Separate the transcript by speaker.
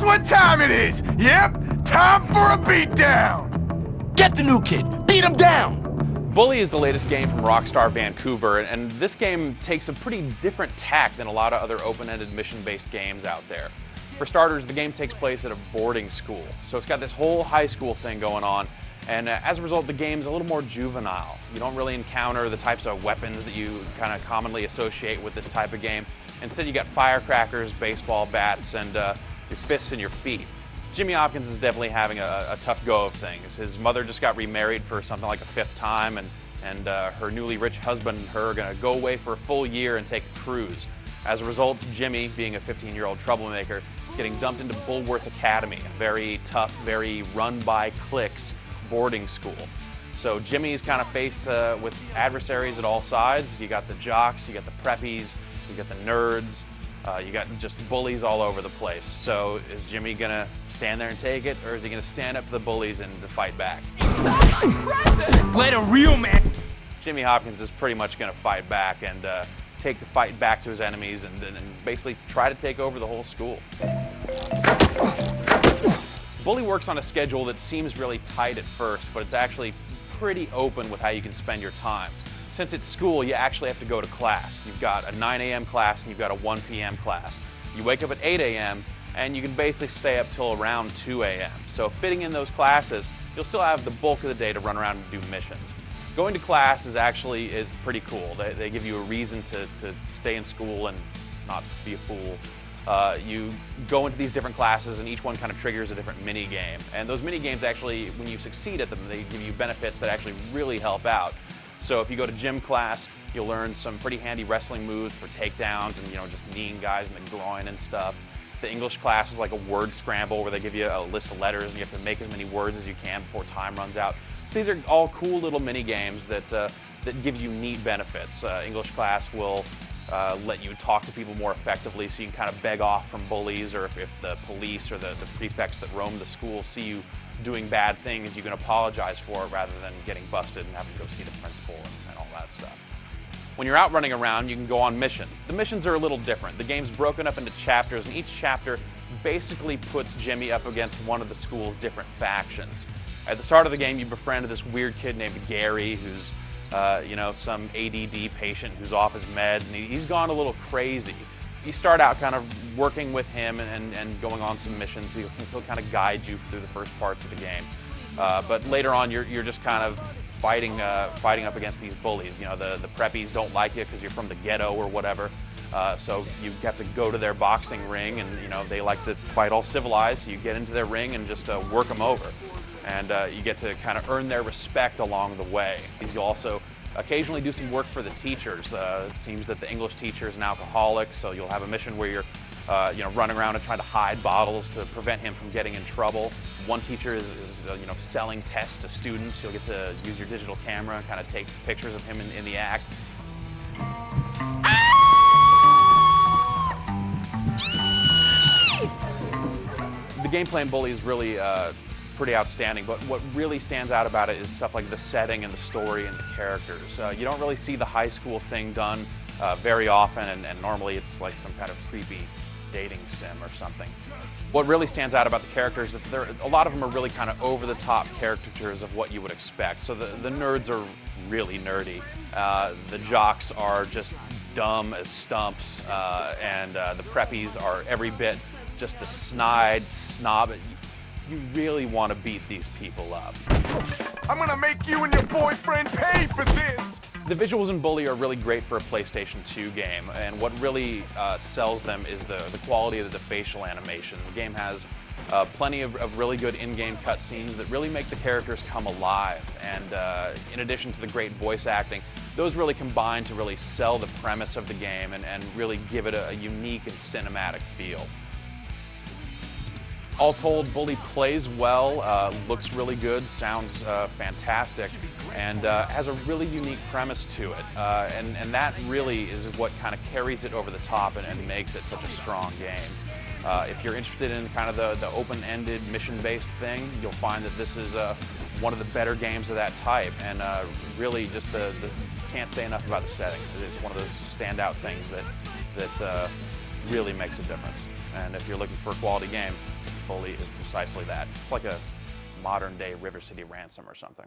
Speaker 1: Guess what time it is? Yep, time for a beatdown!
Speaker 2: Get the new kid! Beat him down!
Speaker 3: Bully is the latest game from Rockstar Vancouver, and this game takes a pretty different tack than a lot of other open-ended mission-based games out there. For starters, the game takes place at a boarding school, so it's got this whole high school thing going on, and as a result, the game's a little more juvenile. You don't really encounter the types of weapons that you kind of commonly associate with this type of game. Instead, you got firecrackers, baseball bats, and your fists and your feet. Jimmy Hopkins is definitely having a tough go of things. His mother just got remarried for something like the 5th time, and her newly rich husband and her are going to go away for a full year and take a cruise. As a result, Jimmy, being a 15-year-old troublemaker, is getting dumped into Bulworth Academy, a very tough, very run-by-cliques boarding school. So Jimmy's kind of faced with adversaries at all sides. You got the jocks, you got the preppies, you got the nerds, you got just bullies all over the place. So is Jimmy gonna stand there and take it, or is he gonna stand up to the bullies and to fight back?
Speaker 1: Let a real man!
Speaker 3: Jimmy Hopkins is pretty much gonna fight back and take the fight back to his enemies and basically try to take over the whole school. Bully works on a schedule that seems really tight at first, but it's actually pretty open with how you can spend your time. Since it's school, you actually have to go to class. You've got a 9 a.m. class and you've got a 1 p.m. class. You wake up at 8 a.m. and you can basically stay up till around 2 a.m. So fitting in those classes, you'll still have the bulk of the day to run around and do missions. Going to class is pretty cool. They give you a reason to stay in school and not be a fool. You go into these different classes and each one kind of triggers a different mini game. And those mini games actually, when you succeed at them, they give you benefits that actually really help out. So if you go to gym class, you'll learn some pretty handy wrestling moves for takedowns and, just kneeing guys in the groin and stuff. The English class is like a word scramble where they give you a list of letters and you have to make as many words as you can before time runs out. So these are all cool little mini games that give you neat benefits. English class will let you talk to people more effectively, so you can kind of beg off from bullies, or if the police or the prefects that roam the school see you doing bad things, you can apologize for it rather than getting busted and having to go see the principal and all that stuff. When you're out running around, you can go on missions. The missions are a little different. The game's broken up into chapters, and each chapter basically puts Jimmy up against one of the school's different factions. At the start of the game, you befriend this weird kid named Gary, who's some ADD patient who's off his meds, and he's gone a little crazy. You start out kind of working with him and going on some missions. He'll kind of guide you through the first parts of the game. But later on, you're just kind of fighting up against these bullies. The preppies don't like you because you're from the ghetto or whatever. So you have to go to their boxing ring, and they like to fight all civilized. So you get into their ring and just work them over. And you get to kind of earn their respect along the way. You'll also occasionally do some work for the teachers. It seems that the English teacher is an alcoholic, so you'll have a mission where you're running around and trying to hide bottles to prevent him from getting in trouble. One teacher is selling tests to students. You'll get to use your digital camera and kind of take pictures of him in the act. The gameplay in Bully is really pretty outstanding, but what really stands out about it is stuff like the setting and the story and the characters. You don't really see the high school thing done very often, and normally it's like some kind of creepy dating sim or something. What really stands out about the characters is that a lot of them are really kind of over-the-top caricatures of what you would expect. So the nerds are really nerdy. The jocks are just dumb as stumps, and the preppies are every bit just the snide snob. You really want to beat these people up.
Speaker 1: I'm gonna make you and your boyfriend pay for this!
Speaker 3: The visuals in Bully are really great for a PlayStation 2 game, and what really sells them is the quality of the facial animation. The game has plenty of really good in-game cutscenes that really make the characters come alive, and in addition to the great voice acting, those really combine to really sell the premise of the game and really give it a unique and cinematic feel. All told, Bully plays well, looks really good, sounds fantastic, and has a really unique premise to it. And that really is what kind of carries it over the top and makes it such a strong game. If you're interested in kind of the open-ended, mission-based thing, you'll find that this is one of the better games of that type, and really just can't say enough about the setting. It's one of those standout things that really makes a difference. And if you're looking for a quality game, Bully is precisely that. It's like a modern day River City Ransom or something.